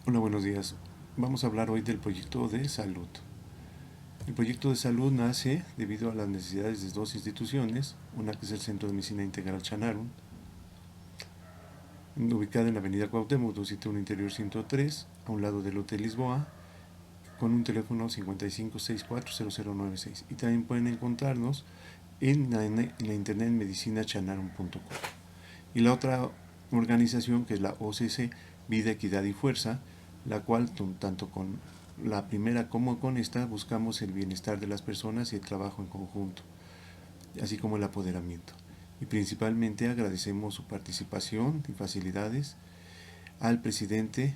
Hola, buenos días. Vamos a hablar hoy del proyecto de salud. El proyecto de salud nace debido a las necesidades de dos instituciones, una que es el Centro de Medicina Integral Chanarun, ubicada en la avenida Cuauhtémoc, 271 Interior 103, a un lado del Hotel Lisboa, con un teléfono 55640096. Y también pueden encontrarnos en la internet medicinachanarun.com. Y la otra organización, que es la OCC, Vida, Equidad y Fuerza, la cual tanto con la primera como con esta buscamos el bienestar de las personas y el trabajo en conjunto, así como el apoderamiento. Y principalmente agradecemos su participación y facilidades al presidente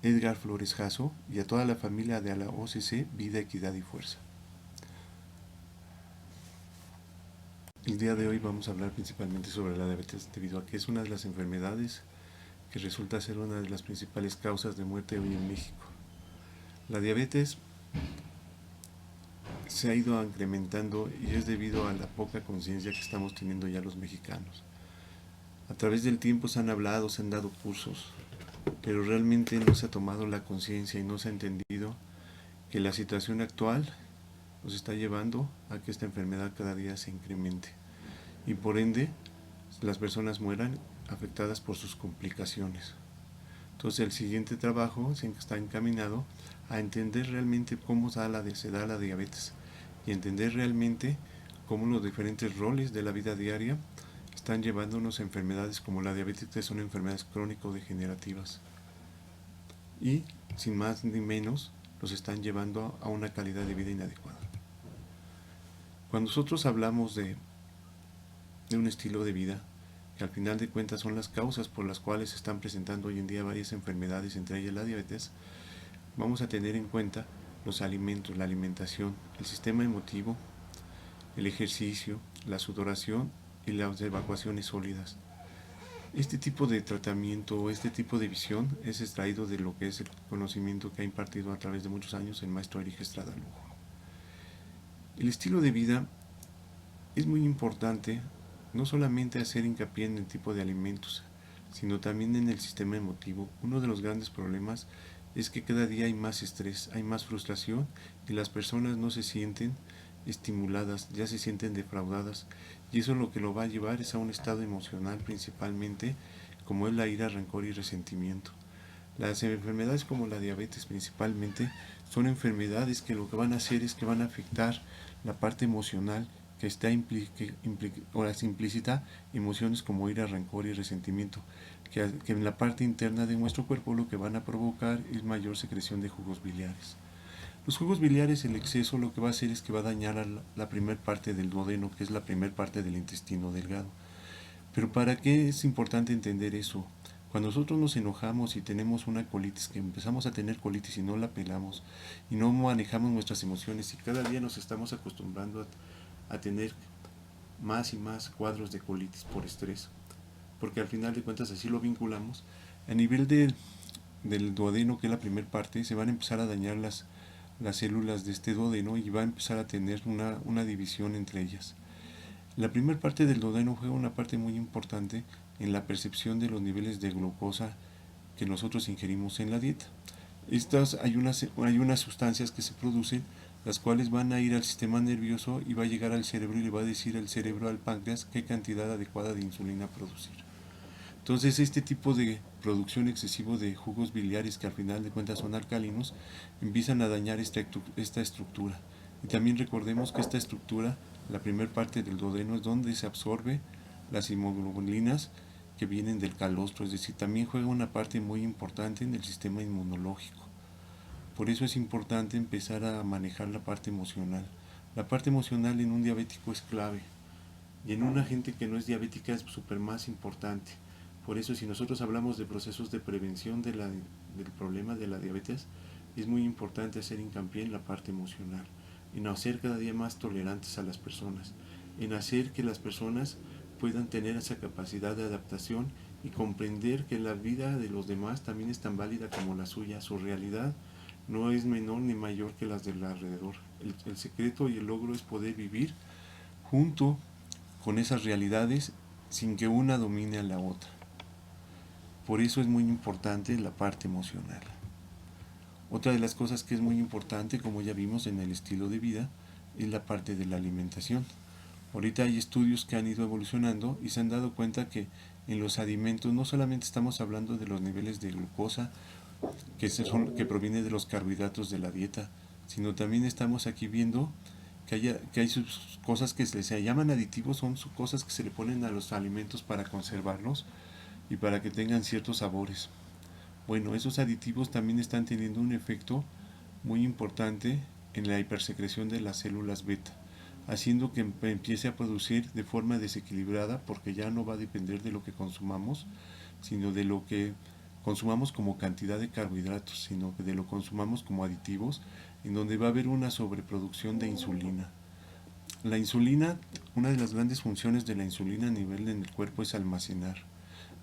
Edgar Flores Jasso y a toda la familia de la OCC Vida, Equidad y Fuerza. El día de hoy vamos a hablar principalmente sobre la diabetes, debido a que es una de las enfermedades que resulta ser una de las principales causas de muerte hoy en México. La diabetes se ha ido incrementando y es debido a la poca conciencia que estamos teniendo ya los mexicanos. A través del tiempo se han hablado, se han dado cursos, pero realmente no se ha tomado la conciencia y no se ha entendido que la situación actual nos está llevando a que esta enfermedad cada día se incremente y por ende las personas mueran afectadas por sus complicaciones. Entonces el siguiente trabajo está encaminado a entender realmente cómo se da la diabetes y entender realmente cómo los diferentes roles de la vida diaria están llevándonos a enfermedades como la diabetes, que son enfermedades crónico-degenerativas. Y sin más ni menos, los están llevando a una calidad de vida inadecuada. Cuando nosotros hablamos de un estilo de vida, que al final de cuentas son las causas por las cuales se están presentando hoy en día varias enfermedades, entre ellas la diabetes, vamos a tener en cuenta los alimentos, la alimentación, el sistema emotivo, el ejercicio, la sudoración y las evacuaciones sólidas. Este tipo de tratamiento o este tipo de visión es extraído de lo que es el conocimiento que ha impartido a través de muchos años el maestro Eric Estrada Lugo. El estilo de vida es muy importante, no solamente hacer hincapié en el tipo de alimentos, sino también en el sistema emotivo. Uno de los grandes problemas es que cada día hay más estrés, hay más frustración y las personas no se sienten estimuladas, ya se sienten defraudadas, y eso lo que lo va a llevar es a un estado emocional principalmente, como es la ira, rencor y resentimiento. Las enfermedades como la diabetes principalmente son enfermedades que lo que van a hacer es que van a afectar la parte emocional, que está implícita emociones como ira, rencor y resentimiento, que en la parte interna de nuestro cuerpo lo que van a provocar es mayor secreción de jugos biliares. Los jugos biliares, el exceso, lo que va a hacer es que va a dañar a la primera parte del duodeno, que es la primera parte del intestino delgado. Pero ¿para qué es importante entender eso? Cuando nosotros nos enojamos y tenemos una colitis, que empezamos a tener colitis y no la pelamos y no manejamos nuestras emociones y cada día nos estamos acostumbrando a tener más y más cuadros de colitis por estrés, porque al final de cuentas así lo vinculamos, a nivel del duodeno, que es la primera parte, se van a empezar a dañar las células de este duodeno y va a empezar a tener una división entre ellas. La primera parte del duodeno juega una parte muy importante en la percepción de los niveles de glucosa que nosotros ingerimos en la dieta. Hay unas sustancias que se producen, las cuales van a ir al sistema nervioso y va a llegar al cerebro y le va a decir al cerebro, al páncreas, qué cantidad adecuada de insulina producir. Entonces este tipo de producción excesivo de jugos biliares, que al final de cuentas son alcalinos, empiezan a dañar esta estructura. Y también recordemos que esta estructura, la primera parte del duodeno, es donde se absorbe las inmunoglobulinas que vienen del calostro, es decir, también juega una parte muy importante en el sistema inmunológico. Por eso es importante empezar a manejar la parte emocional. La parte emocional en un diabético es clave y en una gente que no es diabética es súper más importante. Por eso si nosotros hablamos de procesos de prevención del problema de la diabetes, es muy importante hacer hincapié en la parte emocional, en hacer cada día más tolerantes a las personas, en hacer que las personas puedan tener esa capacidad de adaptación y comprender que la vida de los demás también es tan válida como la suya. Su realidad no es menor ni mayor que las del alrededor. El secreto y el logro es poder vivir junto con esas realidades sin que una domine a la otra. Por eso es muy importante la parte emocional. Otra de las cosas que es muy importante, como ya vimos en el estilo de vida, es la parte de la alimentación. Ahorita hay estudios que han ido evolucionando y se han dado cuenta que en los alimentos no solamente estamos hablando de los niveles de glucosa que proviene de los carbohidratos de la dieta, sino también estamos aquí viendo que hay sus cosas que se llaman aditivos, son sus cosas que se le ponen a los alimentos para conservarlos y para que tengan ciertos sabores. Bueno, esos aditivos también están teniendo un efecto muy importante en la hipersecreción de las células beta, haciendo que empiece a producir de forma desequilibrada, porque ya no va a depender de lo que consumamos, sino de lo que consumamos como cantidad de carbohidratos, sino que de lo consumamos como aditivos, en donde va a haber una sobreproducción de insulina. La insulina, una de las grandes funciones de la insulina a nivel en el cuerpo es almacenar.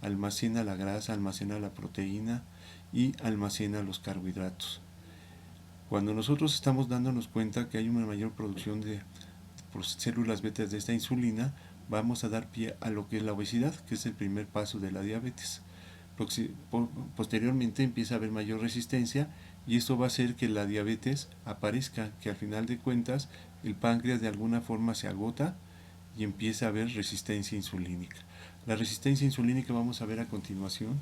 Almacena la grasa, almacena la proteína y almacena los carbohidratos. Cuando nosotros estamos dándonos cuenta que hay una mayor producción de células beta de esta insulina, vamos a dar pie a lo que es la obesidad, que es el primer paso de la diabetes. Posteriormente empieza a haber mayor resistencia y esto va a hacer que la diabetes aparezca, que al final de cuentas el páncreas de alguna forma se agota y empieza a haber resistencia insulínica. La resistencia insulínica vamos a ver a continuación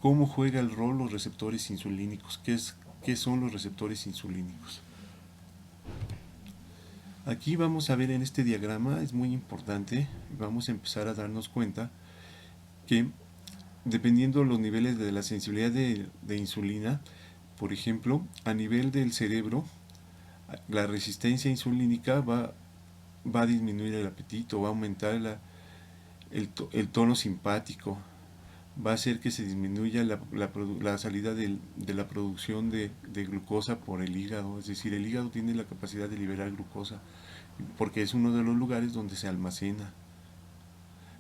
cómo juega el rol los receptores insulínicos, qué son los receptores insulínicos. Aquí vamos a ver en este diagrama, es muy importante, vamos a empezar a darnos cuenta que dependiendo de los niveles de la sensibilidad de insulina, por ejemplo, a nivel del cerebro, la resistencia insulínica va a disminuir el apetito, va a aumentar el tono simpático, va a hacer que se disminuya la salida de la producción de glucosa por el hígado. Es decir, el hígado tiene la capacidad de liberar glucosa porque es uno de los lugares donde se almacena.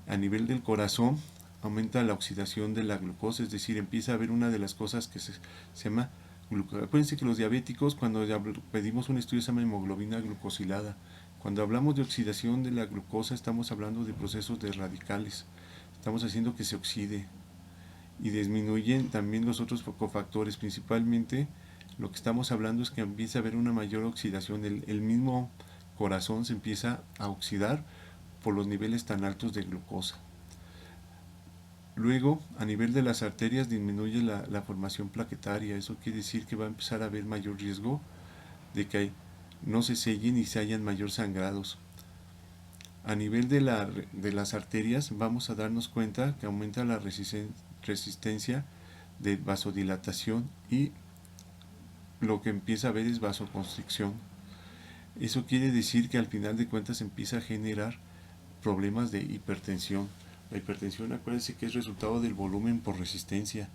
A nivel del corazón aumenta la oxidación de la glucosa, es decir, empieza a haber una de las cosas que se llama glucosa. Acuérdense que los diabéticos, cuando pedimos un estudio, se llama hemoglobina glucosilada. Cuando hablamos de oxidación de la glucosa, estamos hablando de procesos de radicales. Estamos haciendo que se oxide y disminuyen también los otros cofactores. Principalmente lo que estamos hablando es que empieza a haber una mayor oxidación. El mismo corazón se empieza a oxidar por los niveles tan altos de glucosa. Luego, a nivel de las arterias disminuye la formación plaquetaria. Eso quiere decir que va a empezar a haber mayor riesgo de que no se sellen y se hayan mayor sangrados. A nivel de las arterias vamos a darnos cuenta que aumenta la resistencia de vasodilatación y lo que empieza a haber es vasoconstricción. Eso quiere decir que al final de cuentas empieza a generar problemas de hipertensión. La hipertensión, acuérdense que es resultado del volumen por resistencia.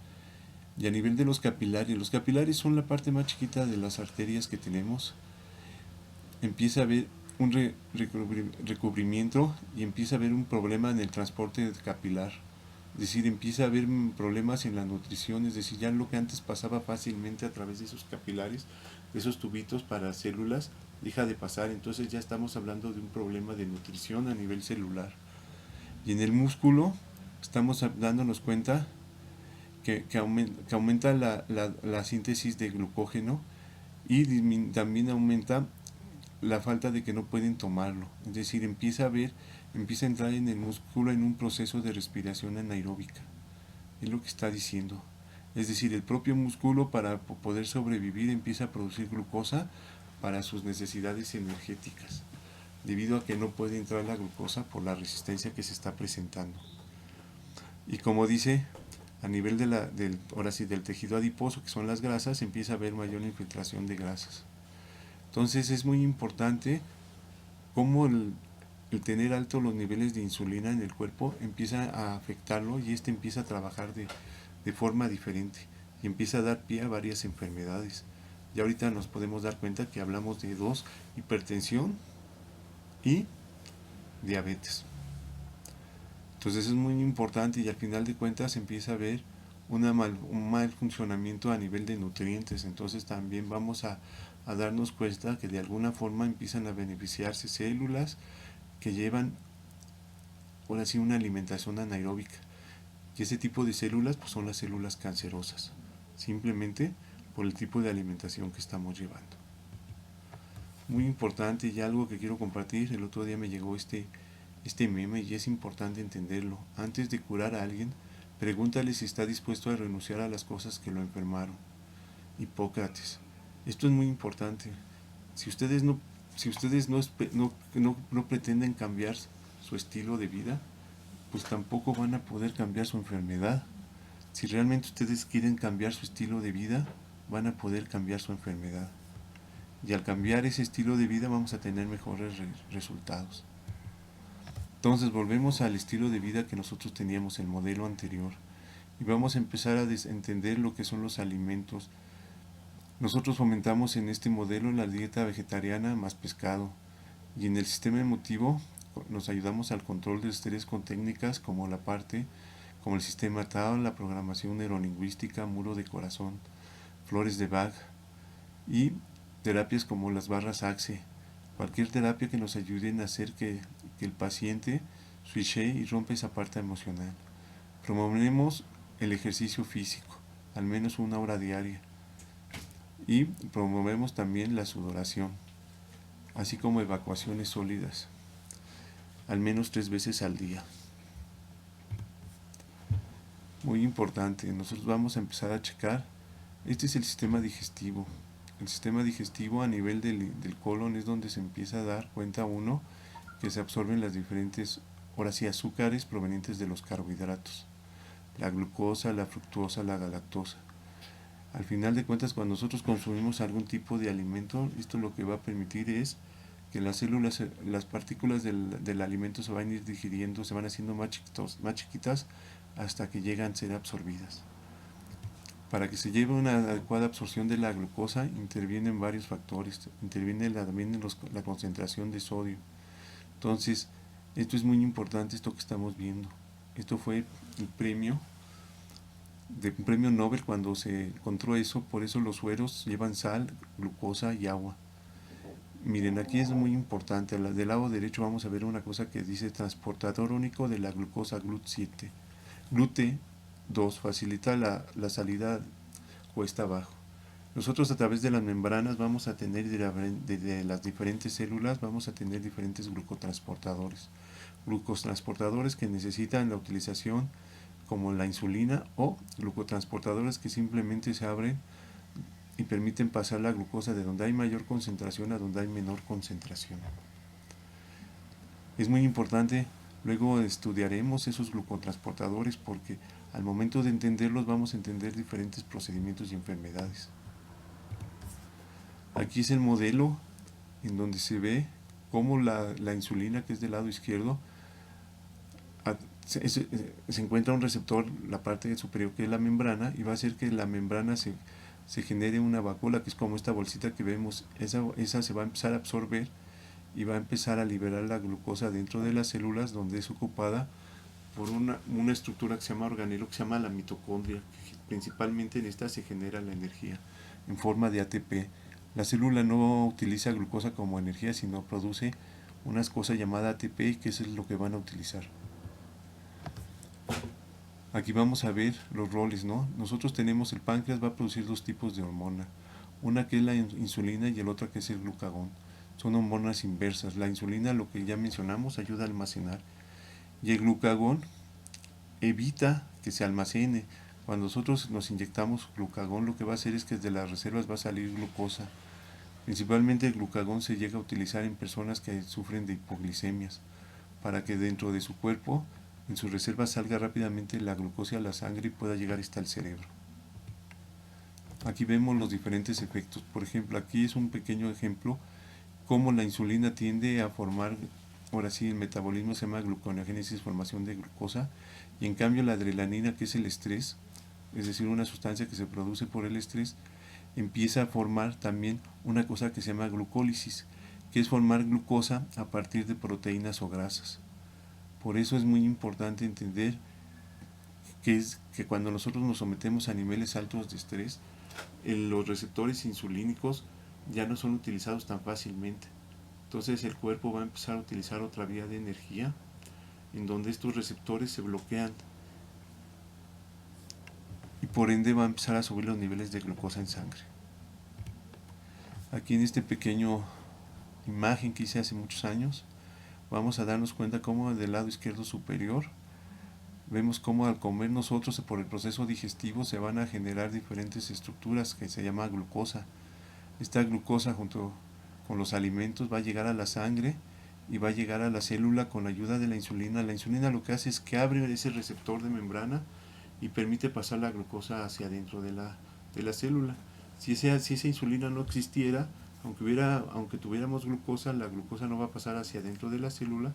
Y a nivel de los capilares son la parte más chiquita de las arterias que tenemos. Empieza a haber un recubrimiento y empieza a haber un problema en el transporte capilar. Es decir, empieza a haber problemas en la nutrición, es decir, ya lo que antes pasaba fácilmente a través de esos capilares, de esos tubitos para células, deja de pasar. Entonces ya estamos hablando de un problema de nutrición a nivel celular. Y en el músculo estamos dándonos cuenta que aumenta la síntesis de glucógeno y también aumenta la falta de que no pueden tomarlo. Es decir, empieza a entrar en el músculo en un proceso de respiración anaeróbica. Es lo que está diciendo. Es decir, el propio músculo para poder sobrevivir empieza a producir glucosa para sus necesidades energéticas, debido a que no puede entrar la glucosa por la resistencia que se está presentando. Y como dice, a nivel del tejido adiposo, que son las grasas, empieza a haber mayor infiltración de grasas. Entonces es muy importante cómo el tener altos los niveles de insulina en el cuerpo empieza a afectarlo y empieza a trabajar de forma diferente y empieza a dar pie a varias enfermedades. Y ahorita nos podemos dar cuenta que hablamos de dos: hipertensión y diabetes. Entonces es muy importante y al final de cuentas empieza a haber un mal funcionamiento a nivel de nutrientes. Entonces también vamos a darnos cuenta que de alguna forma empiezan a beneficiarse células que llevan ahora sí una alimentación anaeróbica. Y ese tipo de células pues son las células cancerosas, simplemente por el tipo de alimentación que estamos llevando. Muy importante y algo que quiero compartir, el otro día me llegó este meme y es importante entenderlo. Antes de curar a alguien, pregúntale si está dispuesto a renunciar a las cosas que lo enfermaron. Hipócrates. Esto es muy importante. Si ustedes no pretenden cambiar su estilo de vida, pues tampoco van a poder cambiar su enfermedad. Si realmente ustedes quieren cambiar su estilo de vida, van a poder cambiar su enfermedad. Y al cambiar ese estilo de vida vamos a tener mejores resultados. Entonces volvemos al estilo de vida que nosotros teníamos, el modelo anterior. Y vamos a empezar a entender lo que son los alimentos. Nosotros fomentamos en este modelo la dieta vegetariana más pescado. Y en el sistema emotivo nos ayudamos al control del estrés con técnicas como el sistema TAO, la programación neurolingüística, muro de corazón, flores de Bach y terapias como las barras AXE. Cualquier terapia que nos ayude a hacer que el paciente switche y rompa esa parte emocional. Promovemos el ejercicio físico, al menos 1 hora diaria. Y promovemos también la sudoración, así como evacuaciones sólidas, al menos 3 veces al día. Muy importante, nosotros vamos a empezar a checar. Este es el sistema digestivo. El sistema digestivo a nivel del colon es donde se empieza a dar cuenta uno que se absorben las diferentes, ahora sí, azúcares provenientes de los carbohidratos. La glucosa, la fructosa, la galactosa. Al final de cuentas, cuando nosotros consumimos algún tipo de alimento, esto lo que va a permitir es que las células, las partículas del alimento se van a ir digiriendo, se van haciendo más chiquitas hasta que llegan a ser absorbidas. Para que se lleve una adecuada absorción de la glucosa intervienen varios factores, interviene también la concentración de sodio. Entonces, esto es muy importante, esto que estamos viendo. Esto fue un premio Nobel cuando se encontró eso, por eso los sueros llevan sal, glucosa y agua. Miren, aquí es muy importante, del lado derecho vamos a ver una cosa que dice transportador único de la glucosa GLUT7. GLUT2 facilita la salida cuesta abajo. Nosotros a través de las membranas vamos a tener de las diferentes células, vamos a tener diferentes glucotransportadores. Glucotransportadores que necesitan la utilización como la insulina o glucotransportadores que simplemente se abren y permiten pasar la glucosa de donde hay mayor concentración a donde hay menor concentración. Es muy importante, luego estudiaremos esos glucotransportadores porque al momento de entenderlos vamos a entender diferentes procedimientos y enfermedades. Aquí es el modelo en donde se ve cómo la insulina, que es del lado izquierdo, se encuentra un receptor, la parte superior que es la membrana, y va a hacer que la membrana se genere una vacuola, que es como esta bolsita que vemos. Esa se va a empezar a absorber y va a empezar a liberar la glucosa dentro de las células, donde es ocupada por una estructura que se llama organelo, que se llama la mitocondria. Principalmente en esta se genera la energía en forma de ATP. La célula no utiliza glucosa como energía, sino produce unas cosas llamadas ATP, que eso es lo que van a utilizar. Aquí vamos a ver los roles, ¿no? Nosotros tenemos, el páncreas va a producir 2 tipos de hormona. Una que es la insulina y el otra que es el glucagón. Son hormonas inversas. La insulina, lo que ya mencionamos, ayuda a almacenar. Y el glucagón evita que se almacene. Cuando nosotros nos inyectamos glucagón, lo que va a hacer es que de las reservas va a salir glucosa. Principalmente el glucagón se llega a utilizar en personas que sufren de hipoglicemias, para que dentro de su cuerpo, en sus reservas, salga rápidamente la glucosa a la sangre y pueda llegar hasta el cerebro. Aquí vemos los diferentes efectos. Por ejemplo, aquí es un pequeño ejemplo cómo la insulina tiende a formar, ahora sí, el metabolismo se llama gluconeogénesis, formación de glucosa, y en cambio la adrenalina, que es el estrés, es decir, una sustancia que se produce por el estrés, empieza a formar también una cosa que se llama glucólisis, que es formar glucosa a partir de proteínas o grasas. Por eso es muy importante entender que cuando nosotros nos sometemos a niveles altos de estrés, los receptores insulínicos ya no son utilizados tan fácilmente. Entonces el cuerpo va a empezar a utilizar otra vía de energía en donde estos receptores se bloquean. Y y por ende va a empezar a subir los niveles de glucosa en sangre. Aquí en este pequeño imagen que hice hace muchos años, vamos a darnos cuenta cómo del lado izquierdo superior vemos cómo al comer nosotros por el proceso digestivo se van a generar diferentes estructuras que se llama glucosa. Esta glucosa junto con los alimentos va a llegar a la sangre y va a llegar a la célula con la ayuda de la insulina. La insulina lo que hace es que abre ese receptor de membrana y permite pasar la glucosa hacia adentro de la célula. Si esa insulina no existiera, aunque tuviéramos glucosa, la glucosa no va a pasar hacia adentro de la célula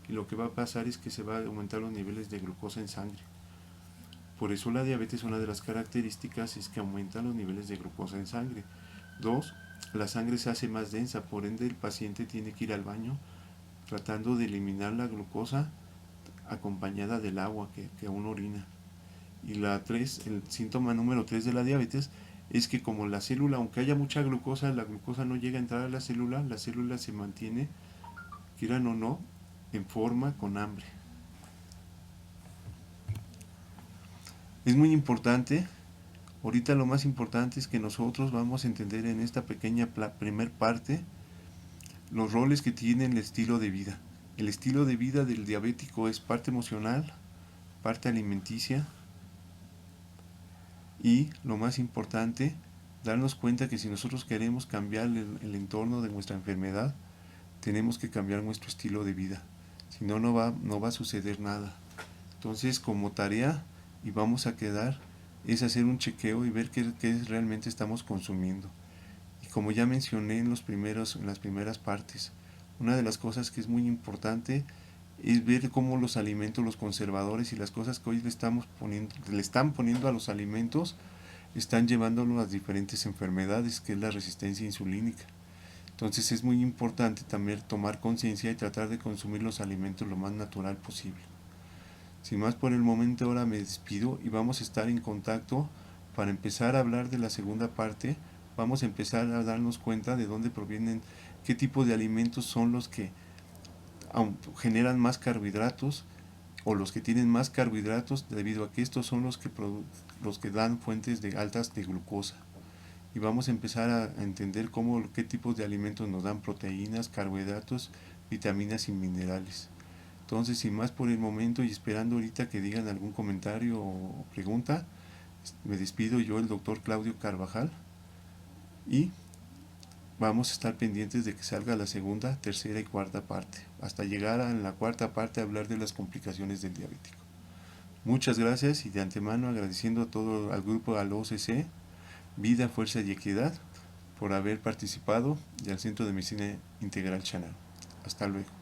y lo que va a pasar es que se va a aumentar los niveles de glucosa en sangre. Por eso la diabetes, una de las características es que aumenta los niveles de glucosa en sangre. 2. La sangre se hace más densa, por ende el paciente tiene que ir al baño tratando de eliminar la glucosa acompañada del agua que aún orina. Y el síntoma número 3 de la diabetes es que como la célula, aunque haya mucha glucosa, la glucosa no llega a entrar a la célula se mantiene, quieran o no, en forma con hambre. Es muy importante, ahorita lo más importante es que nosotros vamos a entender en esta pequeña primer parte los roles que tiene el estilo de vida. El estilo de vida del diabético es parte emocional, parte alimenticia y, lo más importante, darnos cuenta que si nosotros queremos cambiar el entorno de nuestra enfermedad, tenemos que cambiar nuestro estilo de vida. Si no, no va a suceder nada. Entonces, como tarea, y vamos a quedar, es hacer un chequeo y ver qué realmente estamos consumiendo. Y como ya mencioné en las primeras partes, una de las cosas que es muy importante es ver cómo los alimentos, los conservadores y las cosas que hoy le están poniendo a los alimentos están llevándolo a diferentes enfermedades, que es la resistencia insulínica. Entonces es muy importante también tomar conciencia y tratar de consumir los alimentos lo más natural posible. Sin más por el momento, ahora me despido y vamos a estar en contacto para empezar a hablar de la segunda parte. Vamos a empezar a darnos cuenta de dónde provienen, qué tipo de alimentos son los que generan más carbohidratos o los que tienen más carbohidratos, debido a que estos son los que dan fuentes altas de glucosa. Y vamos a empezar a entender qué tipos de alimentos nos dan proteínas, carbohidratos, vitaminas y minerales. Entonces, sin más por el momento y esperando ahorita que digan algún comentario o pregunta, me despido yo, el doctor Claudio Carvajal, y vamos a estar pendientes de que salga la segunda, tercera y cuarta parte, hasta llegar a la cuarta parte a hablar de las complicaciones del diabético. Muchas gracias y de antemano agradeciendo a todo al grupo, al OCC, Vida, Fuerza y Equidad, por haber participado, y al Centro de Medicina Integral Chanal. Hasta luego.